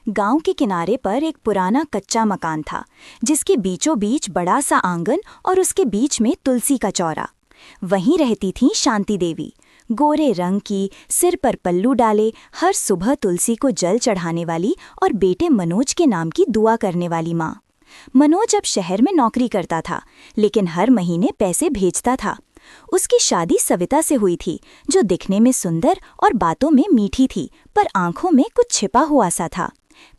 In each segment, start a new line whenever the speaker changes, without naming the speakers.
गांव के किनारे पर एक पुराना कच्चा मकान था, जिसके बीचों बीच बड़ा सा आंगन और उसके बीच में तुलसी का चौरा। वहीं रहती थी शांति देवी, गोरे रंग की, सिर पर पल्लू डाले, हर सुबह तुलसी को जल चढ़ाने वाली और बेटे मनोज के नाम की दुआ करने वाली माँ। मनोज अब शहर में नौकरी करता था, लेकिन हर महीने पैसे भेजता था। उसकी शादी सविता से हुई थी, जो दिखने में सुंदर और बातों में मीठी थी, पर आंखों में कुछ छिपा हुआ सा था।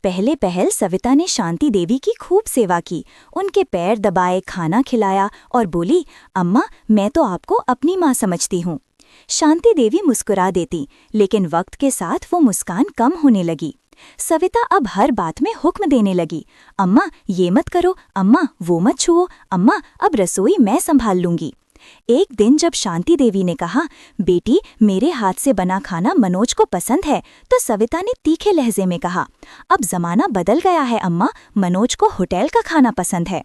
पहले पहल सविता ने शांति देवी की खूब सेवा की, उनके पैर दबाए, खाना खिलाया और बोली, अम्मा, मैं तो आपको अपनी माँ समझती हूँ। शांति देवी मुस्कुरा देती, लेकिन वक्त के साथ वो मुस्कान कम होने लगी। सविता अब हर बात में हुक्म देने लगी, अम्मा ये मत करो, अम्मा वो मत छुओ, अम्मा अब रसोई मैं संभाल लूंगी। एक दिन जब शांति देवी ने कहा, बेटी मेरे हाथ से बना खाना मनोज को पसंद है, तो सविता ने तीखे लहजे में कहा, अब जमाना बदल गया है अम्मा, मनोज को होटल का खाना पसंद है।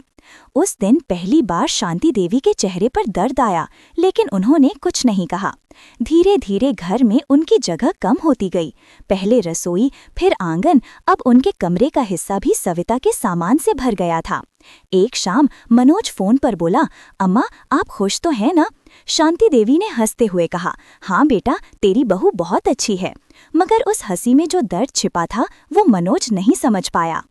उस दिन पहली बार शांति देवी के चेहरे पर दर्द आया, लेकिन उन्होंने कुछ नहीं कहा। धीरे धीरे घर में उनकी जगह कम होती गई। पहले रसोई, फिर आंगन, अब उनके कमरे का हिस्सा भी सविता के सामान से भर गया था। एक शाम मनोज फोन पर बोला, अम्मा आप खुश तो हैं ना? शांति देवी ने हंसते हुए कहा, हाँ बेटा, तेरी बहू बहुत अच्छी है। मगर उस हंसी में जो दर्द छिपा था वो मनोज नहीं समझ पाया।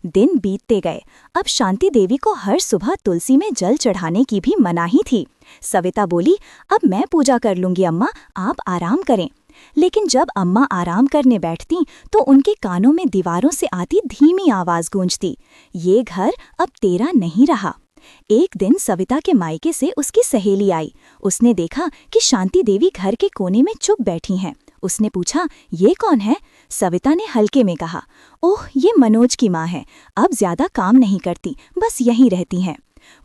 दिन बीतते गए। अब शांति देवी को हर सुबह तुलसी में जल चढ़ाने की भी मनाही थी। सविता बोली, अब मैं पूजा कर लूंगी अम्मा, आप आराम करें। लेकिन जब अम्मा आराम करने बैठती तो उनके कानों में दीवारों से आती धीमी आवाज गूंजती, ये घर अब तेरा नहीं रहा। एक दिन सविता के मायके से उसकी सहेली आई। उसने देखा कि शांति देवी घर के कोने में चुप बैठी हैं। उसने पूछा, ये कौन है? सविता ने हल्के में कहा, ओह ये मनोज की माँ है, अब ज्यादा काम नहीं करती, बस यहीं रहती हैं।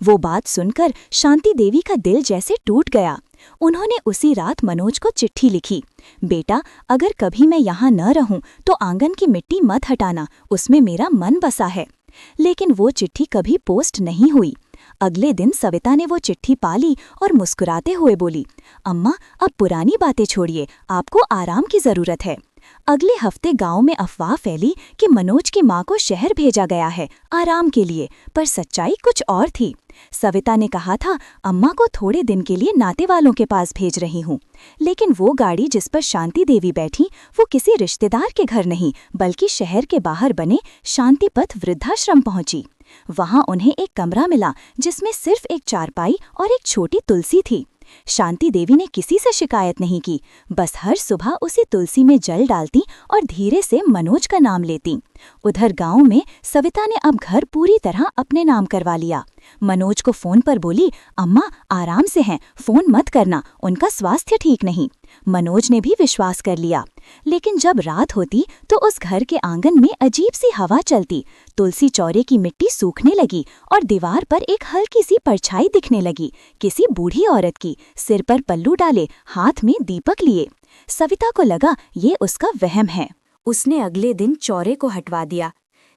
वो बात सुनकर शांति देवी का दिल जैसे टूट गया। उन्होंने उसी रात मनोज को चिट्ठी लिखी, बेटा अगर कभी मैं यहाँ न रहूं तो आंगन की मिट्टी मत हटाना, उसमें मेरा मन बसा है। लेकिन वो चिट्ठी कभी पोस्ट नहीं हुई। अगले दिन सविता ने वो चिट्ठी पाली और मुस्कुराते हुए बोली, अम्मा अब पुरानी बातें छोड़िए, आपको आराम की जरूरत है। अगले हफ्ते गांव में अफवाह फैली कि मनोज की मां को शहर भेजा गया है आराम के लिए, पर सच्चाई कुछ और थी। सविता ने कहा था, अम्मा को थोड़े दिन के लिए नाते वालों के पास भेज रही हूँ। लेकिन वो गाड़ी जिस पर शांति देवी बैठी वो किसी रिश्तेदार के घर नहीं, बल्कि शहर के बाहर बने शांतिपथ वृद्धाश्रम पहुंची। वहां उन्हें एक कमरा मिला जिसमें सिर्फ एक चारपाई और एक छोटी तुलसी थी। शांति देवी ने किसी से शिकायत नहीं की, बस हर सुबह उसी तुलसी में जल डालती और धीरे से मनोज का नाम लेती। उधर गांव में सविता ने अब घर पूरी तरह अपने नाम करवा लिया। मनोज को फोन पर बोली, अम्मा आराम से हैं, फोन मत करना, उनका स्वास्थ्य ठीक नहीं। मनोज ने भी विश्वास कर लिया। लेकिन जब रात होती तो उस घर के आंगन में अजीब सी हवा चलती, तुलसी चौरे की मिट्टी सूखने लगी और दीवार पर एक हल्की सी परछाई दिखने लगी, किसी बूढ़ी औरत की, सिर पर पल्लू डाले, हाथ में दीपक लिए। सविता को लगा ये उसका वहम है। उसने अगले दिन चौरे को हटवा दिया।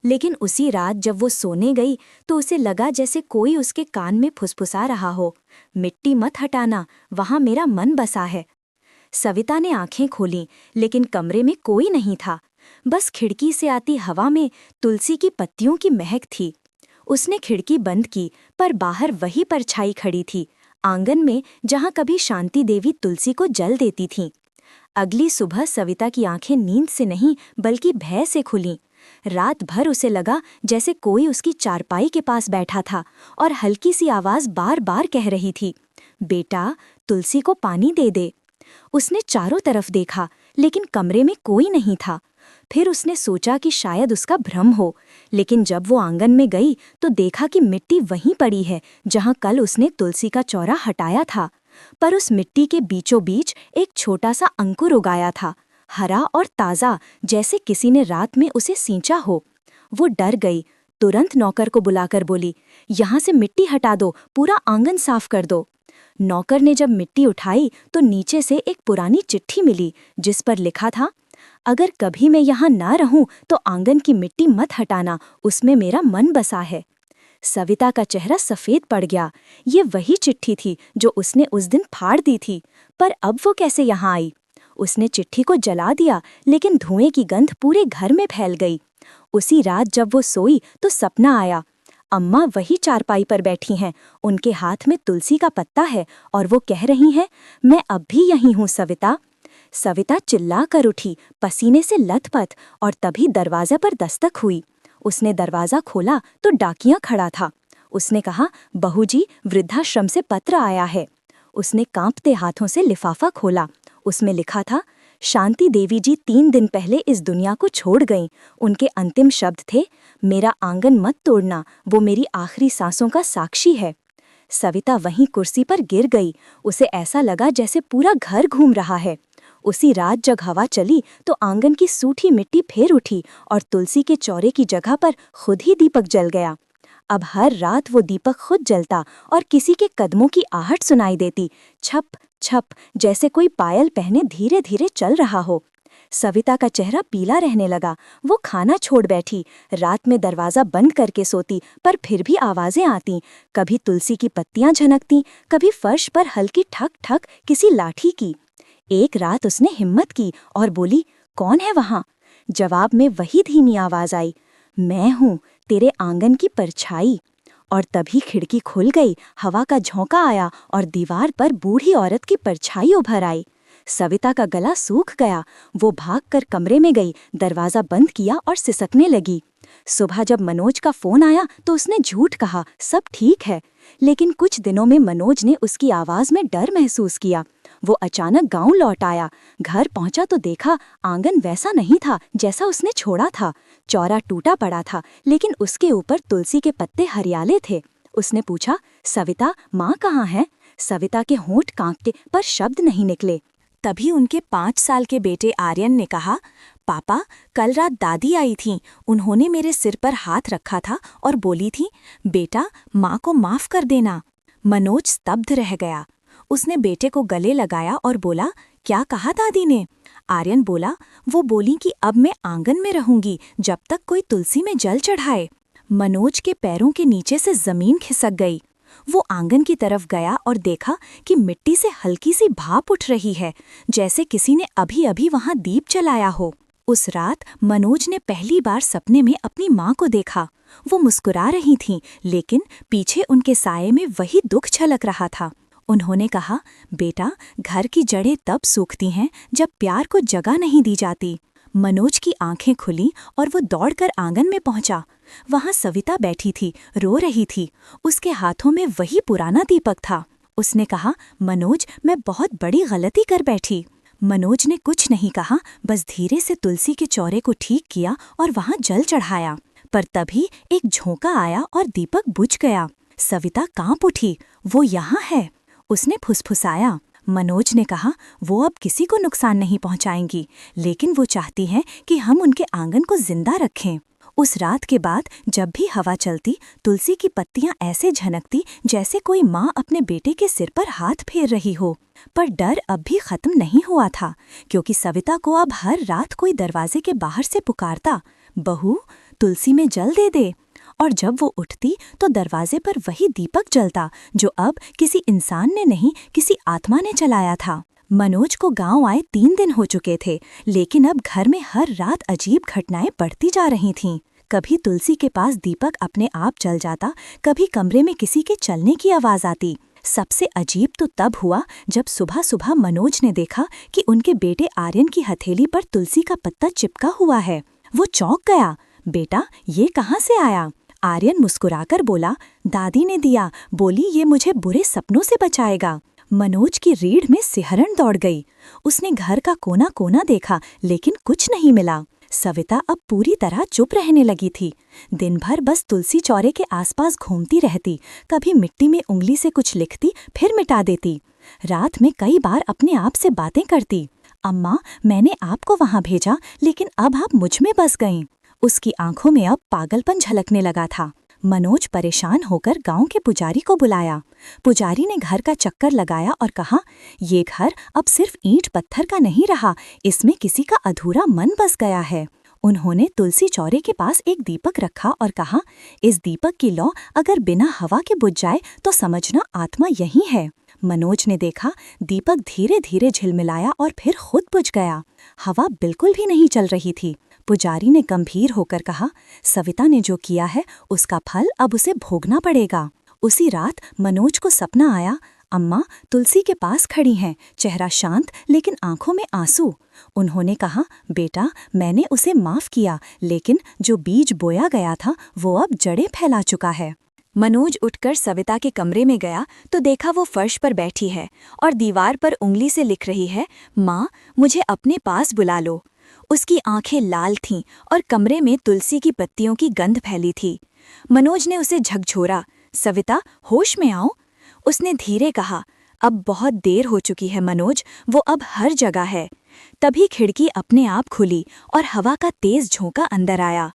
लेकिन उसी रात जब वो सोने गई तो उसे लगा जैसे कोई उसके कान में फुसफुसा रहा हो, मिट्टी मत हटाना, वहां मेरा मन बसा है। सविता ने आंखें खोलीं, लेकिन कमरे में कोई नहीं था। बस खिड़की से आती हवा में तुलसी की पत्तियों की महक थी। उसने खिड़की बंद की, पर बाहर वही परछाई खड़ी थी, आंगन में जहां कभी शांति देवी तुलसी को जल देती थीं। अगली सुबह सविता की आंखें नींद से नहीं बल्कि भय से खुलीं। रात भर उसे लगा जैसे कोई उसकी चारपाई के पास बैठा था और हल्की सी आवाज बार बार कह रही थी, बेटा तुलसी को पानी दे दे। उसने चारों तरफ देखा, लेकिन कमरे में कोई नहीं था। फिर उसने सोचा कि शायद उसका भ्रम हो, लेकिन जब वो आंगन में गई तो देखा कि मिट्टी वहीं पड़ी है जहां कल उसने तुलसी का चौरा हटाया था। पर उस मिट्टी के बीचों बीच एक छोटा सा अंकुर उगाया था, हरा और ताज़ा, जैसे किसी ने रात में उसे सींचा हो। वो डर गई, तुरंत नौकर को बुलाकर बोली, यहाँ से मिट्टी हटा दो, पूरा आंगन साफ कर दो। नौकर ने जब मिट्टी उठाई तो नीचे से एक पुरानी चिट्ठी मिली जिस पर लिखा था, अगर कभी मैं यहाँ ना रहूं तो आंगन की मिट्टी मत हटाना, उसमें मेरा मन बसा है। सविता का चेहरा सफेद पड़ गया। ये वही चिट्ठी थी जो उसने उस दिन फाड़ दी थी, पर अब वो कैसे यहाँ आई? उसने चिट्ठी को जला दिया, लेकिन धुएं की गंध पूरे घर में फैल गई। उसी रात जब वो सोई तो सपना आया। अम्मा वही चारपाई पर बैठी हैं, उनके हाथ में तुलसी का पत्ता है और वो कह रही हैं, मैं अब भी यहीं हूँ सविता। सविता चिल्ला कर उठी, पसीने से लथपथ, और तभी दरवाजे पर दस्तक हुई। उसने दरवाजा खोला तो डाकिया खड़ा था। उसने कहा, बहू जी, वृद्धाश्रम से पत्र आया है। उसने कांपते हाथों से लिफाफा खोला। उसमें लिखा था, शांति देवी जी 3 दिन पहले इस दुनिया को छोड़ गईं। उनके अंतिम शब्द थे, मेरा आंगन मत तोड़ना, वो मेरी आखिरी सांसों का साक्षी है। सविता वहीं कुर्सी पर गिर गई। उसे ऐसा लगा जैसे पूरा घर घूम रहा है। उसी रात जब हवा चली तो आंगन की सूठी मिट्टी फेर उठी और तुलसी के चौरे की जगह पर खुद ही दीपक जल गया। अब हर रात वो दीपक खुद जलता और किसी के कदमों की आहट सुनाई देती, छप छप, जैसे कोई पायल पहने धीरे धीरे चल रहा हो। सविता का चेहरा पीला रहने लगा। वो खाना छोड़ बैठी। रात में दरवाजा बंद करके सोती, पर फिर भी आवाजें आती। कभी तुलसी की पत्तियां झनकती, कभी फर्श पर हल्की ठक ठक किसी लाठी की। एक रात उसने हिम्मत की और बोली, कौन है वहां? जवाब में वही धीमी आवाज आई, मैं हूँ, तेरे आंगन की परछाई। और तभी खिड़की खुल गई, हवा का झोंका आया और दीवार पर बूढ़ी औरत की परछाई उभर आई। सविता का गला सूख गया। वो भागकर कमरे में गई, दरवाजा बंद किया और सिसकने लगी। सुबह जब मनोज का फोन आया तो उसने झूठ कहा, सब ठीक है। लेकिन कुछ दिनों में मनोज ने उसकी आवाज में डर महसूस किया। वो अचानक गांव लौट आया। घर पहुंचा तो देखा आंगन वैसा नहीं था जैसा उसने छोड़ा था। चौरा टूटा पड़ा था, लेकिन उसके ऊपर तुलसी के पत्ते हरियाले थे। उसने पूछा, सविता, माँ कहाँ है? सविता के होंठ कांपते पर शब्द नहीं निकले। तभी उनके 5 साल के बेटे आर्यन ने कहा, पापा, कल रात दादी आई थीं। उन्होंने मेरे सिर पर हाथ रखा था और बोली थी, बेटा, माँ को माफ कर देना। मनोज स्तब्ध रह गया। उसने बेटे को गले लगाया और बोला, क्या कहा दादी ने? आर्यन बोला, वो बोली कि अब मैं आंगन में रहूंगी जब तक कोई तुलसी में जल चढ़ाए। मनोज के पैरों के नीचे से जमीन खिसक गई। वो आंगन की तरफ गया और देखा कि मिट्टी से हल्की सी भाप उठ रही है, जैसे किसी ने अभी अभी वहां दीप जलाया हो। उस रात मनोज ने पहली बार सपने में अपनी माँ को देखा। वो मुस्कुरा रही थीं, लेकिन पीछे उनके साये में वही दुख छलक रहा था। उन्होंने कहा, बेटा, घर की जड़ें तब सूखती हैं जब प्यार को जगह नहीं दी जाती। मनोज की आंखें खुली और वो दौड़कर आंगन में पहुंचा। वहां सविता बैठी थी, रो रही थी। उसके हाथों में वही पुराना दीपक था। उसने कहा, मनोज, मैं बहुत बड़ी गलती कर बैठी। मनोज ने कुछ नहीं कहा, बस धीरे से तुलसी के चौरे को ठीक किया और वहां जल चढ़ाया। पर तभी एक झोंका आया और दीपक बुझ गया। सविता कांप उठी। वो यहाँ है, उसने फुसफुसाया। मनोज ने कहा, वो अब किसी को नुकसान नहीं पहुंचाएंगी, लेकिन वो चाहती हैं कि हम उनके आंगन को जिंदा रखें। उस रात के बाद जब भी हवा चलती, तुलसी की पत्तियां ऐसे झनकती जैसे कोई माँ अपने बेटे के सिर पर हाथ फेर रही हो। पर डर अब भी खत्म नहीं हुआ था, क्योंकि सविता को अब हर रात कोई दरवाजे के बाहर से पुकारता, बहू, तुलसी में जल दे दे। और जब वो उठती तो दरवाजे पर वही दीपक जलता, जो अब किसी इंसान ने नहीं, किसी आत्मा ने जलाया था। मनोज को गांव आए 3 दिन हो चुके थे, लेकिन अब घर में हर रात अजीब घटनाएं बढ़ती जा रही थीं। कभी तुलसी के पास दीपक अपने आप जल जाता, कभी कमरे में किसी के चलने की आवाज आती। सबसे अजीब तो तब हुआ जब सुबह सुबह मनोज ने देखा कि उनके बेटे आर्यन की हथेली पर तुलसी का पत्ता चिपका हुआ है। वो चौंक गया। बेटा, ये कहाँ से आया? आर्यन मुस्कुराकर बोला, दादी ने दिया, बोली ये मुझे बुरे सपनों से बचाएगा। मनोज की रीढ़ में सिहरन दौड़ गई। उसने घर का कोना कोना देखा, लेकिन कुछ नहीं मिला। सविता अब पूरी तरह चुप रहने लगी थी। दिन भर बस तुलसी चौरे के आसपास घूमती रहती, कभी मिट्टी में उंगली से कुछ लिखती, फिर मिटा देती। रात में कई बार अपने आप से बातें करती, अम्मा, मैंने आपको वहां भेजा, लेकिन अब आप मुझ में बस गईं। उसकी आंखों में अब पागलपन झलकने लगा था। मनोज परेशान होकर गांव के पुजारी को बुलाया। पुजारी ने घर का चक्कर लगाया और कहा, ये घर अब सिर्फ ईंट पत्थर का नहीं रहा, इसमें किसी का अधूरा मन बस गया है। उन्होंने तुलसी चौरे के पास एक दीपक रखा और कहा, इस दीपक की लौ अगर बिना हवा के बुझ जाए तो समझना आत्मा यही है। मनोज ने देखा दीपक धीरे धीरे झिलमिलाया और फिर खुद बुझ गया। हवा बिल्कुल भी नहीं चल रही थी। पुजारी ने गंभीर होकर कहा, सविता ने जो किया है उसका फल अब उसे भोगना पड़ेगा। उसी रात मनोज को सपना आया, अम्मा तुलसी के पास खड़ी हैं, चेहरा शांत लेकिन आंखों में आंसू। उन्होंने कहा, बेटा मैंने उसे माफ किया, लेकिन जो बीज बोया गया था वो अब जड़ें फैला चुका है। मनोज उठकर सविता के कमरे में गया तो देखा वो फर्श पर बैठी है और दीवार पर उंगली से लिख रही है, माँ मुझे अपने पास बुला लो। उसकी आंखें लाल थीं और कमरे में तुलसी की पत्तियों की गंध फैली थी। मनोज ने उसे झकझोरा, सविता होश में आओ। उसने धीरे कहा, अब बहुत देर हो चुकी है मनोज, वो अब हर जगह है। तभी खिड़की अपने आप खुली और हवा का तेज झोंका अंदर आया।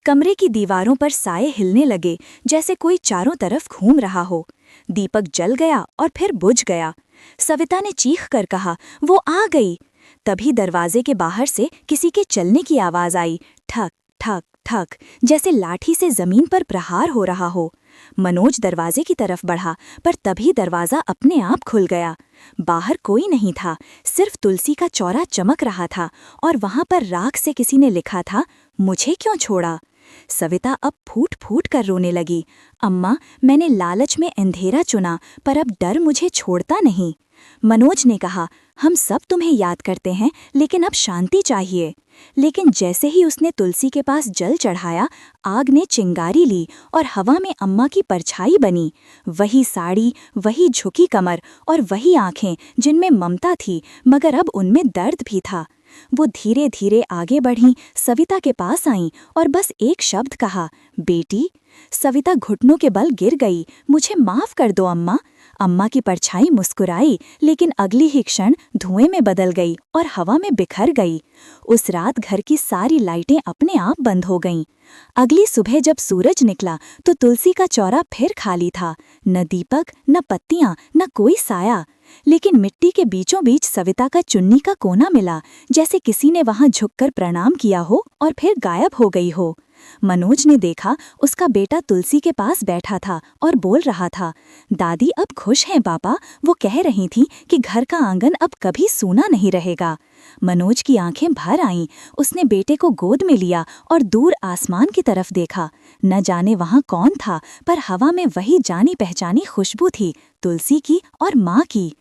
कमरे की दीवारों पर साए हिलने लगे, जैसे कोई चारों तरफ घूम रहा हो। दीपक जल गया और फिर बुझ गया। सविता ने चीख कर कहा, वो आ गई। तभी दरवाजे के बाहर से किसी के चलने की आवाज आई, ठक ठक ठक, जैसे लाठी से जमीन पर प्रहार हो रहा हो। मनोज दरवाजे की तरफ बढ़ा, पर तभी दरवाजा अपने आप खुल गया। बाहर कोई नहीं था, सिर्फ तुलसी का चौरा चमक रहा था और वहां पर राख से किसी ने लिखा था, मुझे क्यों छोड़ा। सविता अब फूट फूट कर रोने लगी, अम्मा मैंने लालच में अंधेरा चुना, पर अब डर मुझे छोड़ता नहीं। मनोज ने कहा, हम सब तुम्हें याद करते हैं, लेकिन अब शांति चाहिए। लेकिन जैसे ही उसने तुलसी के पास जल चढ़ाया, आग ने चिंगारी ली और हवा में अम्मा की परछाई बनी। वही साड़ी, वही झुकी कमर और वही आंखें जिनमें ममता थी, मगर अब उनमें दर्द भी था। वो धीरे धीरे आगे बढ़ीं, सविता के पास आईं और बस एक शब्द कहा, बेटी। सविता घुटनों के बल गिर गई, मुझे माफ कर दो अम्मा। अम्मा की परछाई मुस्कुराई, लेकिन अगली ही क्षण धुएं में बदल गई और हवा में बिखर गई। उस रात घर की सारी लाइटें अपने आप बंद हो गईं। अगली सुबह जब सूरज निकला तो तुलसी का चौरा फिर खाली था, न दीपक, न पत्तियां, न कोई साया। लेकिन मिट्टी के बीचों बीच सविता का चुन्नी का कोना मिला, जैसे किसी ने वहां झुककर प्रणाम किया हो और फिर गायब हो गई हो। मनोज ने देखा, उसका बेटा तुलसी के पास बैठा था और बोल रहा था, दादी अब खुश हैं पापा, वो कह रही थी कि घर का आंगन अब कभी सूना नहीं रहेगा। मनोज की आंखें भर आईं, उसने बेटे को गोद में लिया और दूर आसमान की तरफ देखा। न जाने वहां कौन था, पर हवा में वही जानी पहचानी खुशबू थी, तुलसी की और माँ की।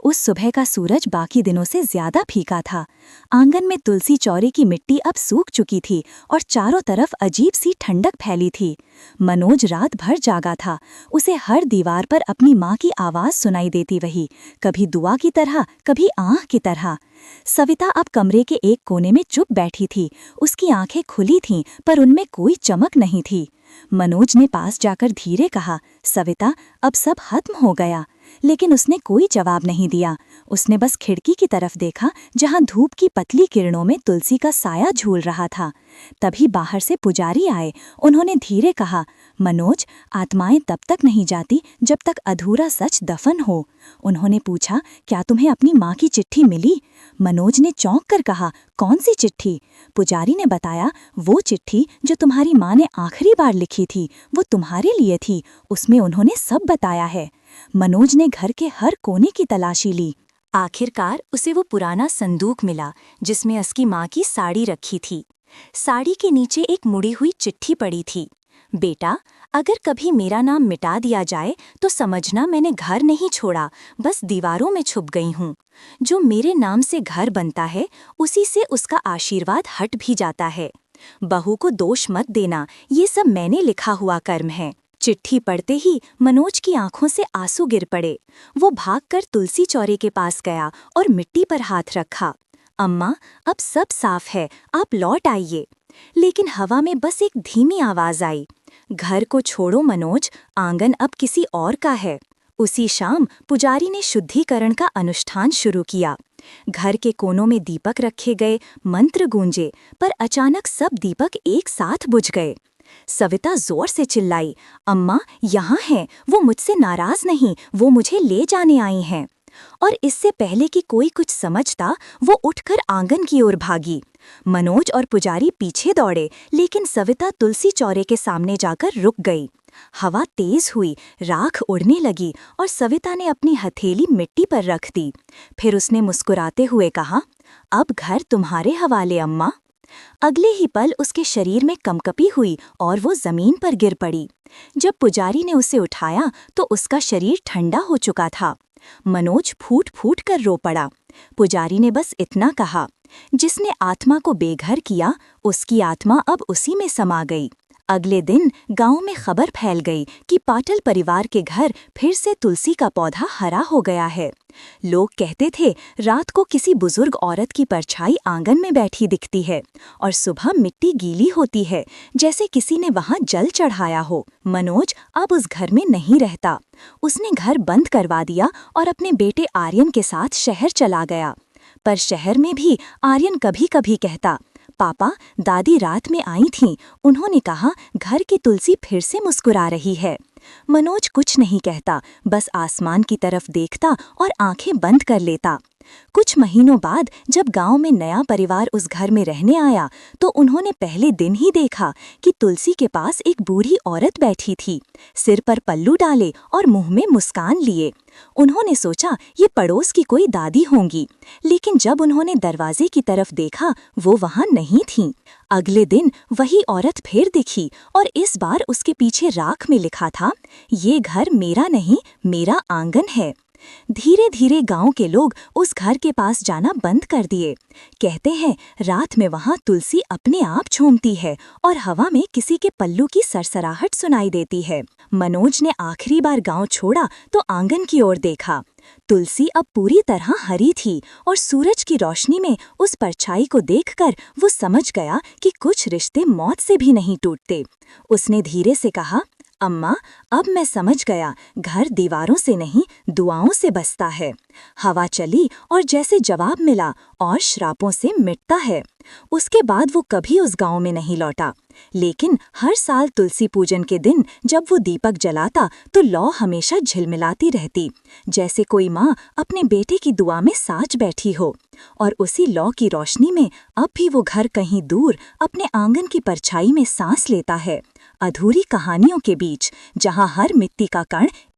उस सुबह का सूरज बाकी दिनों से ज्यादा फीका था। आंगन में तुलसी चौरे की मिट्टी अब सूख चुकी थी और चारों तरफ अजीब सी ठंडक फैली थी। मनोज रात भर जागा था, उसे हर दीवार पर अपनी माँ की आवाज सुनाई देती रही, कभी दुआ की तरह, कभी आह की तरह। सविता अब कमरे के एक कोने में चुप बैठी थी, उसकी आंखें खुली थीं, पर उनमें कोई चमक नहीं थी। मनोज ने पास जाकर धीरे कहा, सविता अब सब खत्म हो गया। लेकिन उसने कोई जवाब नहीं दिया। उसने बस खिड़की की तरफ देखा, जहां धूप की पतली किरणों में तुलसी का साया झूल रहा था। तभी बाहर से पुजारी आए। उन्होंने धीरे कहा, मनोज, आत्माएं तब तक नहीं जाती जब तक अधूरा सच दफन हो। उन्होंने पूछा, क्या तुम्हें अपनी माँ की चिट्ठी मिली? मनोज ने चौंक कर कहा, कौन सी चिट्ठी? पुजारी ने बताया, वो चिट्ठी जो तुम्हारी माँ ने आखिरी बार लिखी थी, वो तुम्हारे लिए थी, उसमें उन्होंने सब बताया है। मनोज ने घर के हर कोने की तलाशी ली। आखिरकार उसे वो पुराना संदूक मिला, जिसमें उसकी माँ की साड़ी रखी थी। साड़ी के नीचे एक मुड़ी हुई चिट्ठी पड़ी थी, बेटा, अगर कभी मेरा नाम मिटा दिया जाए तो समझना मैंने घर नहीं छोड़ा, बस दीवारों में छुप गई हूँ। जो मेरे नाम से घर बनता है, उसी से उसका आशीर्वाद हट भी जाता है। बहू को दोष मत देना, ये सब मैंने लिखा हुआ कर्म है। चिट्ठी पढ़ते ही मनोज की आंखों से आंसू गिर पड़े। वो भागकर तुलसी चौरे के पास गया और मिट्टी पर हाथ रखा। अम्मा, अब सब साफ है, आप लौट आइए। लेकिन हवा में बस एक धीमी आवाज आई, घर को छोड़ो मनोज, आंगन अब किसी और का है। उसी शाम पुजारी ने शुद्धिकरण का अनुष्ठान शुरू किया। घर के कोनों में दीपक रखे गए, मंत्र गूंजे, पर अचानक सब दीपक एक साथ बुझ गए। सविता जोर से चिल्लाई, अम्मा यहाँ हैं, वो मुझसे नाराज नहीं, वो मुझे ले जाने आई हैं। और इससे पहले कि कोई कुछ समझता, वो उठकर आंगन की ओर भागी। मनोज और पुजारी पीछे दौड़े, लेकिन सविता तुलसी चौरे के सामने जाकर रुक गई। हवा तेज हुई, राख उड़ने लगी और सविता ने अपनी हथेली मिट्टी पर रख दी। फिर उसने मुस्कुराते हुए कहा, अब घर तुम्हारे हवाले अम्मा। अगले ही पल उसके शरीर में कंपकपी हुई और वो जमीन पर गिर पड़ी। जब पुजारी ने उसे उठाया तो उसका शरीर ठंडा हो चुका था। मनोज फूट फूट कर रो पड़ा। पुजारी ने बस इतना कहा, जिसने आत्मा को बेघर किया उसकी आत्मा अब उसी में समा गई। अगले दिन गांव में खबर फैल गई कि पाटिल परिवार के घर फिर से तुलसी का पौधा हरा हो गया है। लोग कहते थे रात को किसी बुजुर्ग औरत की परछाई आंगन में बैठी दिखती है और सुबह मिट्टी गीली होती है, जैसे किसी ने वहां जल चढ़ाया हो। मनोज अब उस घर में नहीं रहता। उसने घर बंद करवा दिया और अपने बेटे आर्यन के साथ शहर चला गया। पर शहर में भी आर्यन कभी कभी कहता, पापा, दादी रात में आई थीं, उन्होंने कहा घर की तुलसी फिर से मुस्कुरा रही है। मनोज कुछ नहीं कहता, बस आसमान की तरफ देखता और आंखें बंद कर लेता। कुछ महीनों बाद जब गांव में नया परिवार उस घर में रहने आया तो उन्होंने पहले दिन ही देखा कि तुलसी के पास एक बूढ़ी औरत बैठी थी, सिर पर पल्लू डाले और मुंह में मुस्कान लिए। उन्होंने सोचा ये पड़ोस की कोई दादी होंगी, लेकिन जब उन्होंने दरवाजे की तरफ देखा वो वहां नहीं थीं। अगले दिन वही औरत फिर दिखी और इस बार उसके पीछे राख में लिखा था, ये घर मेरा नहीं, मेरा आंगन है। धीरे धीरे गांव के लोग उस घर के पास जाना बंद कर दिए। कहते हैं रात में वहां तुलसी अपने आप झूमती है और हवा में किसी के पल्लू की सरसराहट सुनाई देती है। मनोज ने आखिरी बार गांव छोड़ा तो आंगन की ओर देखा। तुलसी अब पूरी तरह हरी थी और सूरज की रोशनी में उस परछाई को देखकर वो समझ गया कि कुछ रिश्ते मौत से भी नहीं टूटते। उसने धीरे से कहा, अम्मा, अब मैं समझ गया, घर दीवारों से नहीं दुआओं से बसता है। हवा चली और जैसे जवाब मिला और श्रापों से मिटता है। उसके बाद वो कभी उस गांव में नहीं लौटा, लेकिन हर साल तुलसी पूजन के दिन जब वो दीपक जलाता तो लौ हमेशा झिलमिलाती रहती, जैसे कोई माँ अपने बेटे की दुआ में साज बैठी हो। और उसी लौ की रोशनी में अब भी वो घर कहीं दूर अपने आंगन की परछाई में सांस लेता है, अधूरी कहानियों के बीच, जहाँ हर मिट्टी का कण